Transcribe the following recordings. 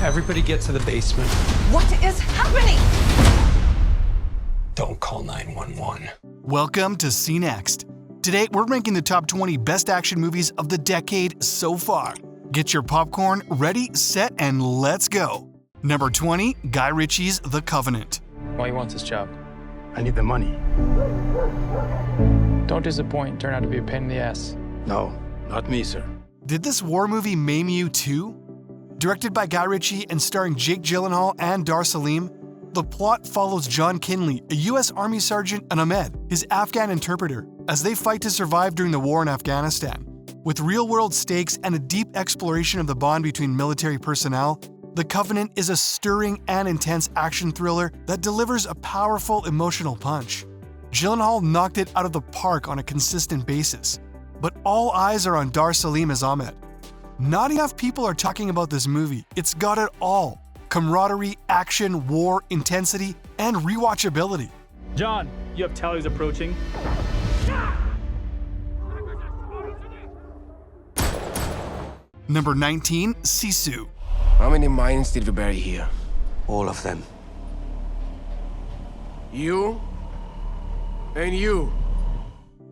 Everybody get to the basement. What is happening? Don't call 911. Welcome to Cnext. Today, we're ranking the top 20 best action movies of the decade so far. Get your popcorn ready, set, and let's go. Number 20, Guy Ritchie's The Covenant. Why you want this job? I need the money. Don't disappoint. Turn out to be a pain in the ass. No, not me, sir. Did this war movie maim you too? Directed by Guy Ritchie and starring Jake Gyllenhaal and Dar Salim, the plot follows John Kinley, a U.S. Army sergeant, and Ahmed, his Afghan interpreter, as they fight to survive during the war in Afghanistan. With real-world stakes and a deep exploration of the bond between military personnel, The Covenant is a stirring and intense action thriller that delivers a powerful emotional punch. Gyllenhaal knocked it out of the park on a consistent basis, but all eyes are on Dar Salim as Ahmed. Not enough people are talking about this movie. It's got it all: camaraderie, action, war, intensity, and rewatchability. John, you have tallies approaching. Number 19, Sisu. How many mines did we bury here? All of them. You? And you?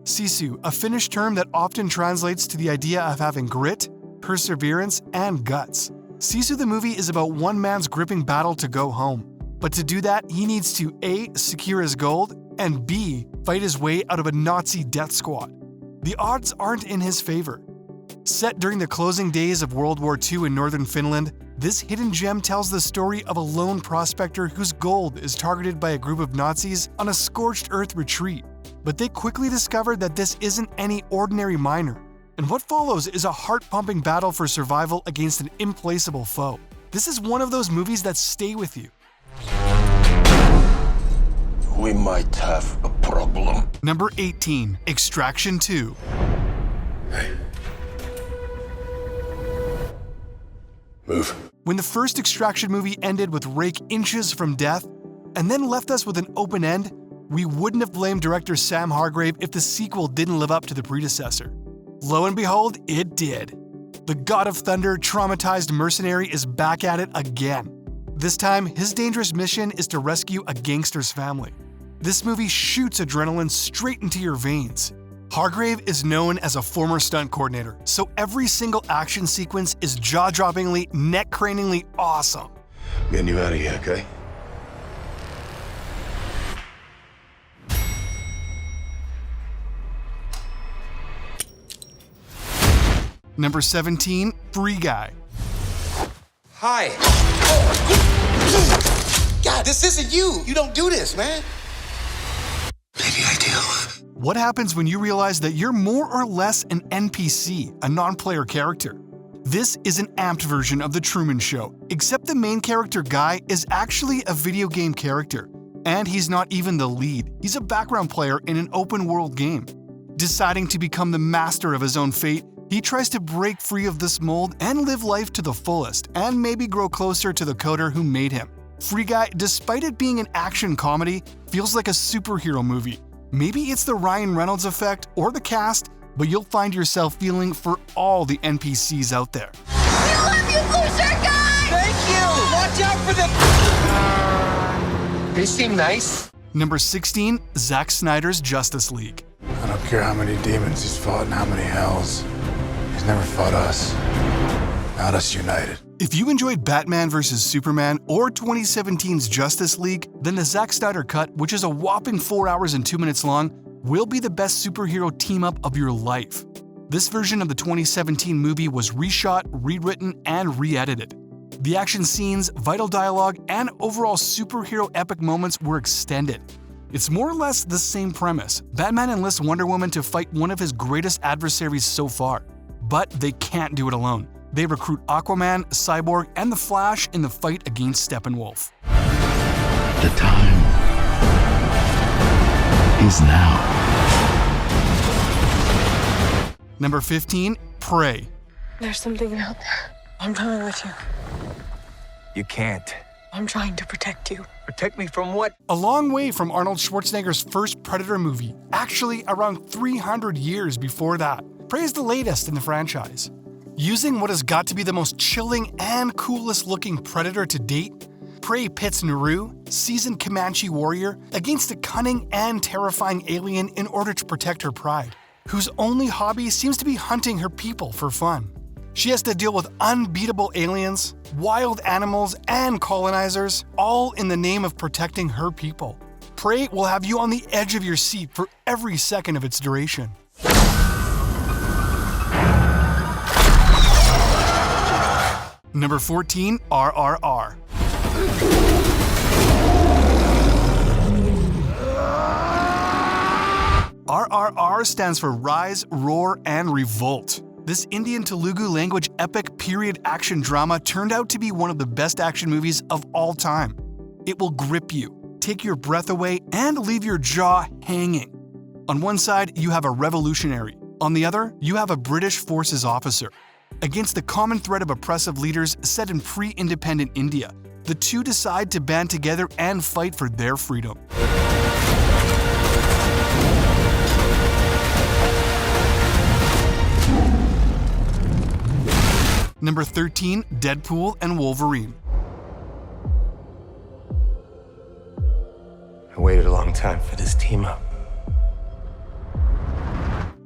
Sisu, a Finnish term that often translates to the idea of having grit, perseverance, and guts. Sisu the movie is about one man's gripping battle to go home. But to do that, he needs to A. secure his gold, and B. fight his way out of a Nazi death squad. The odds aren't in his favor. Set during the closing days of World War II in northern Finland, this hidden gem tells the story of a lone prospector whose gold is targeted by a group of Nazis on a scorched earth retreat. But they quickly discover that this isn't any ordinary miner, and what follows is a heart-pumping battle for survival against an implacable foe. This is one of those movies that stay with you. We might have a problem. Number 18, Extraction 2. Hey. Move. When the first Extraction movie ended with Rake inches from death, and then left us with an open end, we wouldn't have blamed director Sam Hargrave if the sequel didn't live up to the predecessor. Lo and behold, it did. The God of Thunder traumatized mercenary is back at it again. This time, his dangerous mission is to rescue a gangster's family. This movie shoots adrenaline straight into your veins. Hargrave is known as a former stunt coordinator, so every single action sequence is jaw-droppingly, neck-craningly awesome. Getting you out of here, okay? Number 17, Free Guy. Hi. God, this isn't you. You don't do this, man. Maybe I do. What happens when you realize that you're more or less an NPC, a non-player character? This is an amped version of The Truman Show, except the main character Guy is actually a video game character. And he's not even the lead. He's a background player in an open-world game. Deciding to become the master of his own fate, he tries to break free of this mold and live life to the fullest, and maybe grow closer to the coder who made him. Free Guy, despite it being an action comedy, feels like a superhero movie. Maybe it's the Ryan Reynolds effect or the cast, but you'll find yourself feeling for all the NPCs out there. We love you, Blue Shirt Guy! Thank you. Watch out for them. They seem nice. Number 16, Zack Snyder's Justice League. I don't care how many demons he's fought and how many hells. He's never fought us. Not us united. If you enjoyed Batman vs. Superman or 2017's Justice League, then the Zack Snyder cut, which is a whopping 4 hours and 2 minutes long, will be the best superhero team-up of your life. This version of the 2017 movie was reshot, rewritten, and re-edited. The action scenes, vital dialogue, and overall superhero epic moments were extended. It's more or less the same premise. Batman enlists Wonder Woman to fight one of his greatest adversaries so far. But they can't do it alone. They recruit Aquaman, Cyborg, and the Flash in the fight against Steppenwolf. The time is now. Number 15, Prey. There's something out there. I'm coming with you. You can't. I'm trying to protect you. Protect me from what? A long way from Arnold Schwarzenegger's first Predator movie, actually around 300 years before that. Prey is the latest in the franchise. Using what has got to be the most chilling and coolest looking predator to date, Prey pits Naru, seasoned Comanche warrior, against a cunning and terrifying alien in order to protect her pride, whose only hobby seems to be hunting her people for fun. She has to deal with unbeatable aliens, wild animals, and colonizers, all in the name of protecting her people. Prey will have you on the edge of your seat for every second of its duration. Number 14, RRR. RRR stands for Rise, Roar, and Revolt. This Indian Telugu language epic period action drama turned out to be one of the best action movies of all time. It will grip you, take your breath away, and leave your jaw hanging. On one side, you have a revolutionary. On the other, you have a British forces officer. Against the common threat of oppressive leaders set in pre-independent India, the two decide to band together and fight for their freedom. Number 13, Deadpool and Wolverine. I waited a long time for this team up.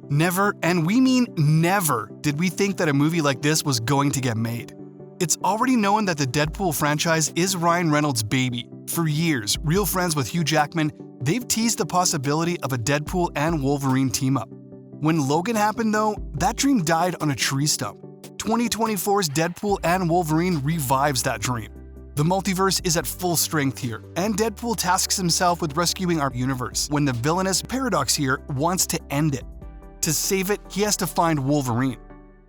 Never, and we mean never, did we think that a movie like this was going to get made. It's already known that the Deadpool franchise is Ryan Reynolds' baby. For years, real friends with Hugh Jackman, they've teased the possibility of a Deadpool and Wolverine team-up. When Logan happened though, that dream died on a tree stump. 2024's Deadpool and Wolverine revives that dream. The multiverse is at full strength here, and Deadpool tasks himself with rescuing our universe when the villainous Paradox here wants to end it. To save it, he has to find Wolverine.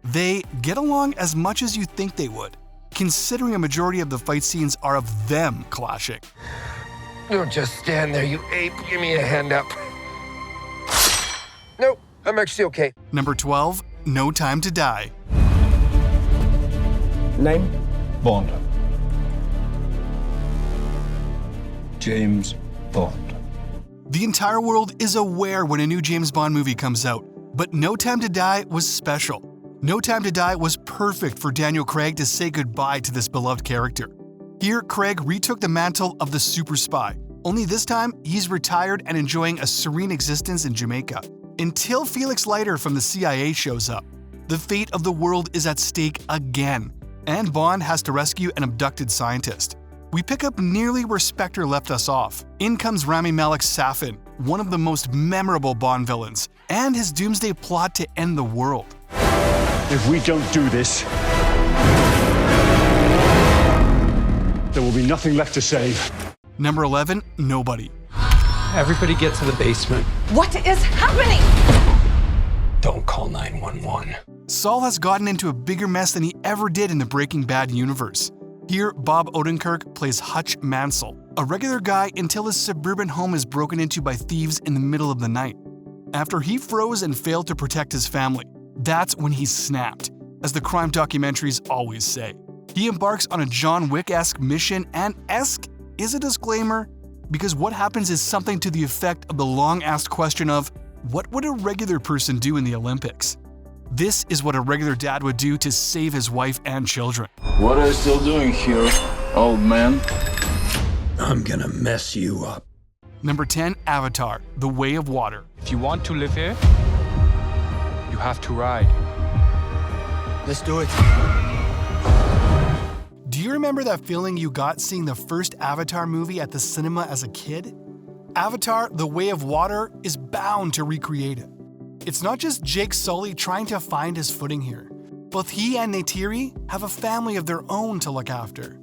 They get along as much as you think they would, considering a majority of the fight scenes are of them clashing. Don't just stand there, you ape. Give me a hand up. Nope, I'm actually okay. Number 12, No Time to Die. Name? Bond. James Bond. The entire world is aware when a new James Bond movie comes out, but No Time to Die was special. No Time to Die was perfect for Daniel Craig to say goodbye to this beloved character. Here, Craig retook the mantle of the super spy, only this time he's retired and enjoying a serene existence in Jamaica, until Felix Leiter from the CIA shows up. The fate of the world is at stake again, and Bond has to rescue an abducted scientist. We pick up nearly where Spectre left us off. In comes Rami Malek's Safin, one of the most memorable Bond villains, and his doomsday plot to end the world. If we don't do this, there will be nothing left to save. Number 11, Nobody. Everybody get to the basement. What is happening? Don't call 911. Saul has gotten into a bigger mess than he ever did in the Breaking Bad universe. Here, Bob Odenkirk plays Hutch Mansell, a regular guy until his suburban home is broken into by thieves in the middle of the night. After he froze and failed to protect his family, that's when he snapped, as the crime documentaries always say. He embarks on a John Wick-esque mission, and esque is a disclaimer, because what happens is something to the effect of the long-asked question of, what would a regular person do in the Olympics? This is what a regular dad would do to save his wife and children. What are you still doing here, old man? I'm gonna mess you up. Number 10, Avatar, The Way of Water. If you want to live here, you have to ride. Let's do it. Do you remember that feeling you got seeing the first Avatar movie at the cinema as a kid? Avatar, The Way of Water is bound to recreate it. It's not just Jake Sully trying to find his footing here. Both he and Neytiri have a family of their own to look after.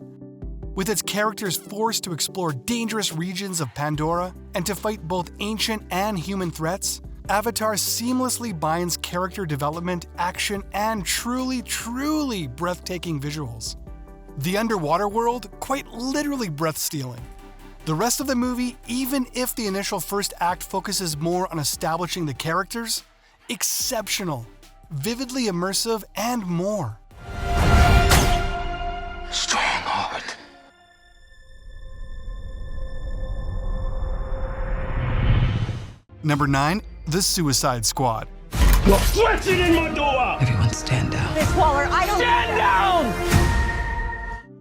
With its characters forced to explore dangerous regions of Pandora and to fight both ancient and human threats, Avatar seamlessly binds character development, action, and truly, truly breathtaking visuals. The underwater world, quite literally breath-stealing. The rest of the movie, even if the initial first act focuses more on establishing the characters, exceptional, vividly immersive, and more. Strong heart. Number 9, The Suicide Squad. You're flexing in my door! Everyone stand down. Miss Waller, I don't... Stand down!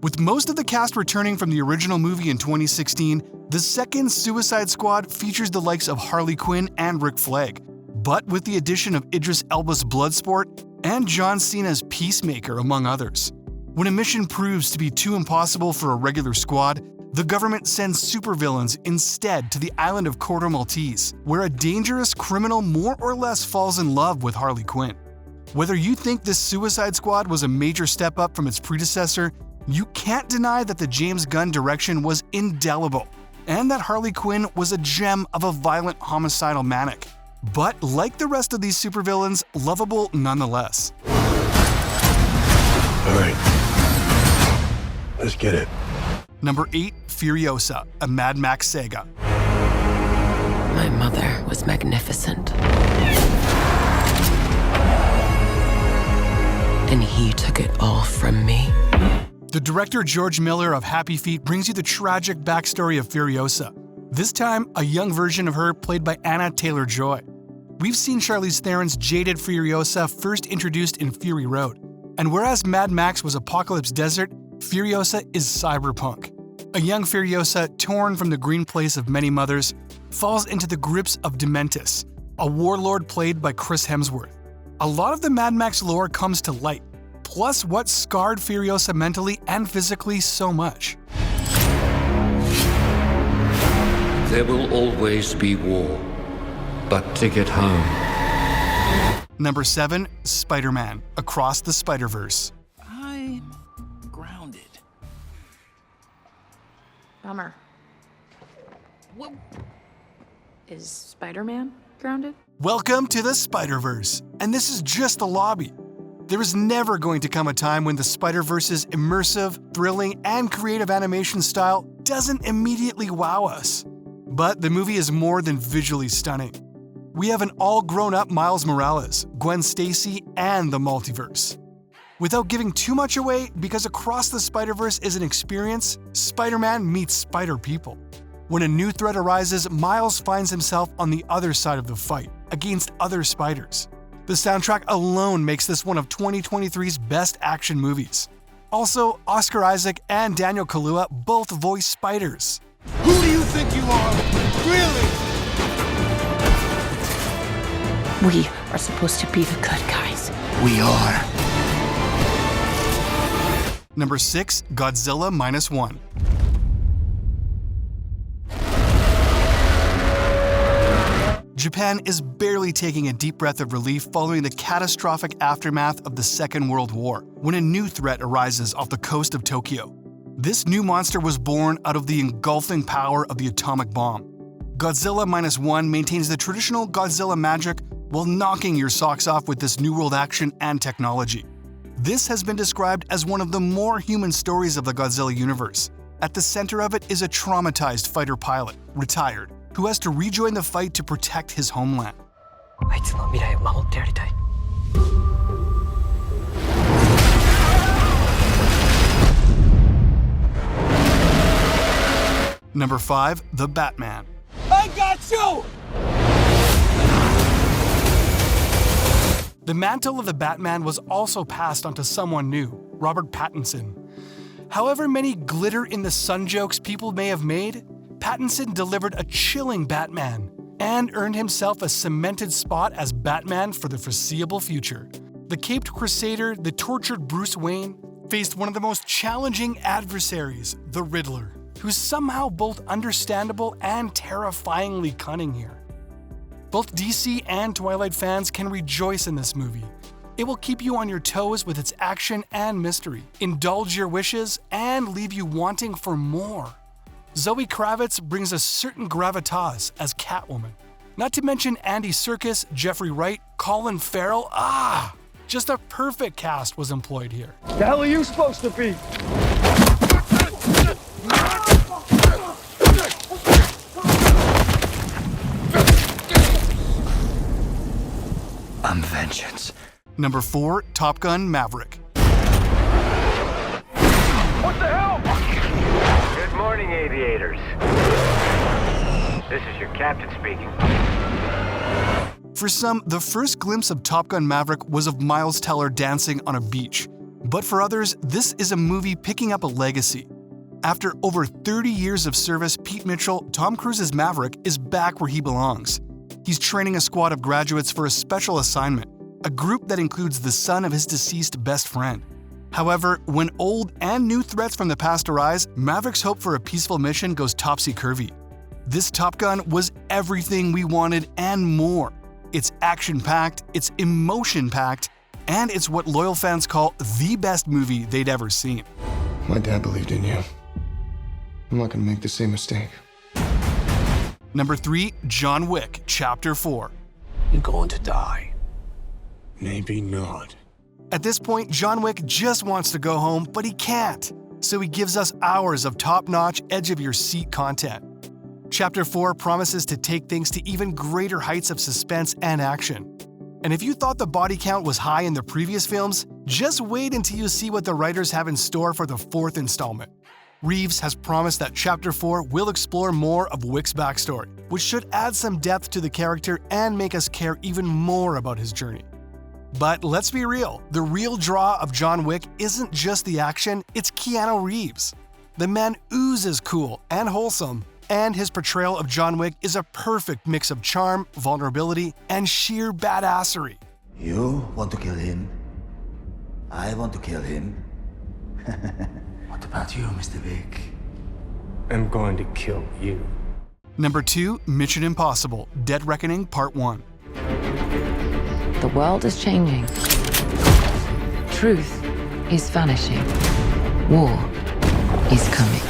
With most of the cast returning from the original movie in 2016, the second Suicide Squad features the likes of Harley Quinn and Rick Flag, but with the addition of Idris Elba's Bloodsport and John Cena's Peacemaker, among others. When a mission proves to be too impossible for a regular squad, the government sends supervillains instead to the island of Corto Maltese, where a dangerous criminal more or less falls in love with Harley Quinn. Whether you think this Suicide Squad was a major step up from its predecessor, you can't deny that the James Gunn direction was indelible, and that Harley Quinn was a gem of a violent homicidal maniac. But like the rest of these supervillains, lovable nonetheless. All right. Let's get it. Number 8, Furiosa, a Mad Max saga. My mother was magnificent. And he took it all from me. The director George Miller of Happy Feet brings you the tragic backstory of Furiosa. This time, a young version of her played by Anna Taylor-Joy. We've seen Charlize Theron's jaded Furiosa first introduced in Fury Road. And whereas Mad Max was Apocalypse Desert, Furiosa is cyberpunk. A young Furiosa, torn from the green place of many mothers, falls into the grips of Dementus, a warlord played by Chris Hemsworth. A lot of the Mad Max lore comes to light, plus what scarred Furiosa mentally and physically so much. There will always be war, but to get home. Number 7, Spider-Man, Across the Spider-Verse. I'm grounded. Bummer. What? Is Spider-Man grounded? Welcome to the Spider-Verse, and this is just the lobby. There is never going to come a time when the Spider-Verse's immersive, thrilling, and creative animation style doesn't immediately wow us. But the movie is more than visually stunning. We have an all-grown-up Miles Morales, Gwen Stacy, and the multiverse. Without giving too much away, because Across the Spider-Verse is an experience, Spider-Man meets Spider-People. When a new threat arises, Miles finds himself on the other side of the fight, against other spiders. The soundtrack alone makes this one of 2023's best action movies. Also, Oscar Isaac and Daniel Kaluuya both voice spiders. Who do you think you are? Really? We are supposed to be the good guys. We are. Number 6, Godzilla -1. Japan is barely taking a deep breath of relief following the catastrophic aftermath of the Second World War, when a new threat arises off the coast of Tokyo. This new monster was born out of the engulfing power of the atomic bomb. Godzilla -1 maintains the traditional Godzilla magic while knocking your socks off with this new world action and technology. This has been described as one of the more human stories of the Godzilla universe. At the center of it is a traumatized fighter pilot, retired, who has to rejoin the fight to protect his homeland. Number 5, The Batman. I got you! The mantle of the Batman was also passed on to someone new, Robert Pattinson. However many glitter-in-the-sun jokes people may have made, Pattinson delivered a chilling Batman and earned himself a cemented spot as Batman for the foreseeable future. The caped crusader, the tortured Bruce Wayne, faced one of the most challenging adversaries, the Riddler, who's somehow both understandable and terrifyingly cunning here. Both DC and Twilight fans can rejoice in this movie. It will keep you on your toes with its action and mystery, indulge your wishes, and leave you wanting for more. Zoe Kravitz brings a certain gravitas as Catwoman. Not to mention Andy Serkis, Jeffrey Wright, Colin Farrell. Just a perfect cast was employed here. The hell are you supposed to be? I'm vengeance. Number 4, Top Gun Maverick. What the hell? Good morning, aviators. This is your captain speaking. For some, the first glimpse of Top Gun Maverick was of Miles Teller dancing on a beach. But for others, this is a movie picking up a legacy. After over 30 years of service, Pete Mitchell, Tom Cruise's Maverick, is back where he belongs. He's training a squad of graduates for a special assignment, a group that includes the son of his deceased best friend. However, when old and new threats from the past arise, Maverick's hope for a peaceful mission goes topsy-turvy. This Top Gun was everything we wanted and more. It's action-packed, it's emotion-packed, and it's what loyal fans call the best movie they'd ever seen. My dad believed in you. I'm not gonna make the same mistake. Number 3, John Wick, Chapter 4. You're going to die. Maybe not. At this point, John Wick just wants to go home, but he can't. So he gives us hours of top-notch, edge-of-your-seat content. Chapter 4 promises to take things to even greater heights of suspense and action. And if you thought the body count was high in the previous films, just wait until you see what the writers have in store for the 4th installment. Reeves has promised that Chapter 4 will explore more of Wick's backstory, which should add some depth to the character and make us care even more about his journey. But let's be real, the real draw of John Wick isn't just the action, it's Keanu Reeves. The man oozes cool and wholesome, and his portrayal of John Wick is a perfect mix of charm, vulnerability, and sheer badassery. You want to kill him? I want to kill him. What about you, Mr. Vic? I'm going to kill you. Number 2, Mission Impossible: Dead Reckoning Part 1. The world is changing. Truth is vanishing. War is coming.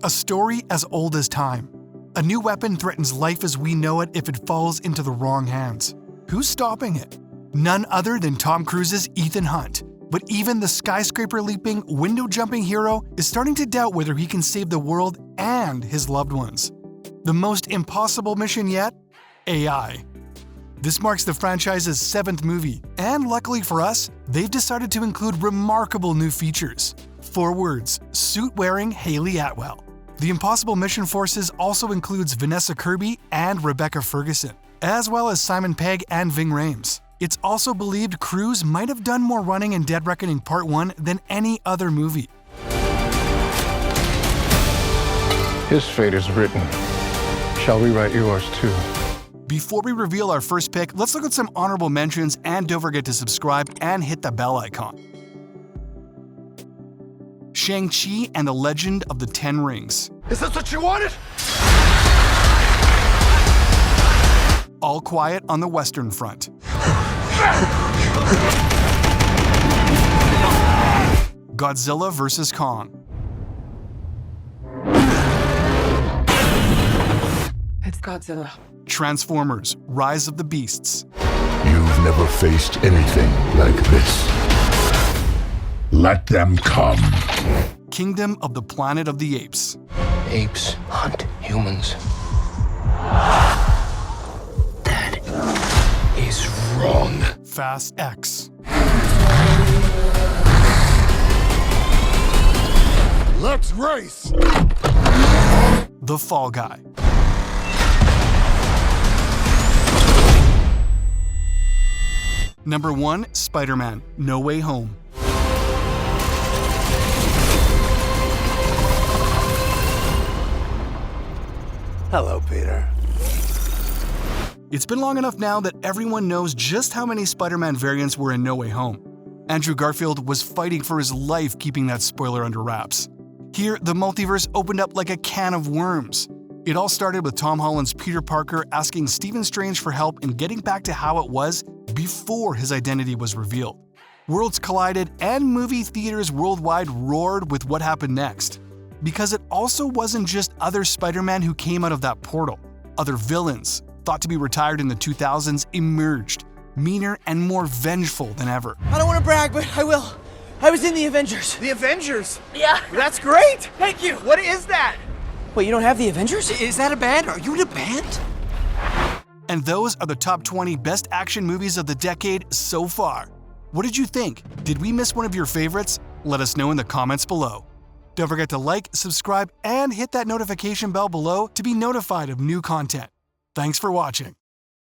A story as old as time. A new weapon threatens life as we know it if it falls into the wrong hands. Who's stopping it? None other than Tom Cruise's Ethan Hunt. But even the skyscraper-leaping, window-jumping hero is starting to doubt whether he can save the world and his loved ones. The most impossible mission yet? AI. This marks the franchise's 7th movie, and luckily for us, they've decided to include remarkable new features. 4 words: suit-wearing Haley Atwell. The Impossible Mission Forces also includes Vanessa Kirby and Rebecca Ferguson, as well as Simon Pegg and Ving Rhames. It's also believed Cruise might have done more running in Dead Reckoning Part 1 than any other movie. His fate is written. Shall we write yours too? Before we reveal our first pick, let's look at some honorable mentions, and don't forget to subscribe and hit the bell icon. Shang-Chi and the Legend of the Ten Rings. Is this what you wanted? All Quiet on the Western Front. Godzilla vs. Kong. It's Godzilla. Transformers: Rise of the Beasts. You've never faced anything like this. Let them come. Kingdom of the Planet of the Apes. Apes hunt humans. That is wrong. Fast X. Let's race! The Fall Guy. Number 1, Spider-Man: No Way Home. Hello, Peter. It's been long enough now that everyone knows just how many Spider-Man variants were in No Way Home. Andrew Garfield was fighting for his life keeping that spoiler under wraps. Here, the multiverse opened up like a can of worms. It all started with Tom Holland's Peter Parker asking Stephen Strange for help in getting back to how it was before his identity was revealed. Worlds collided, and movie theaters worldwide roared with what happened next. Because it also wasn't just other Spider-Man who came out of that portal. Other villains, thought to be retired in the 2000s, emerged, meaner and more vengeful than ever. I don't want to brag, but I will. I was in the Avengers. The Avengers? Yeah. That's great! Thank you. What is that? Wait, you don't have the Avengers? Is that a band? Are you in a band? And those are the top 20 best action movies of the decade so far. What did you think? Did we miss one of your favorites? Let us know in the comments below. Don't forget to like, subscribe, and hit that notification bell below to be notified of new content. Thanks for watching.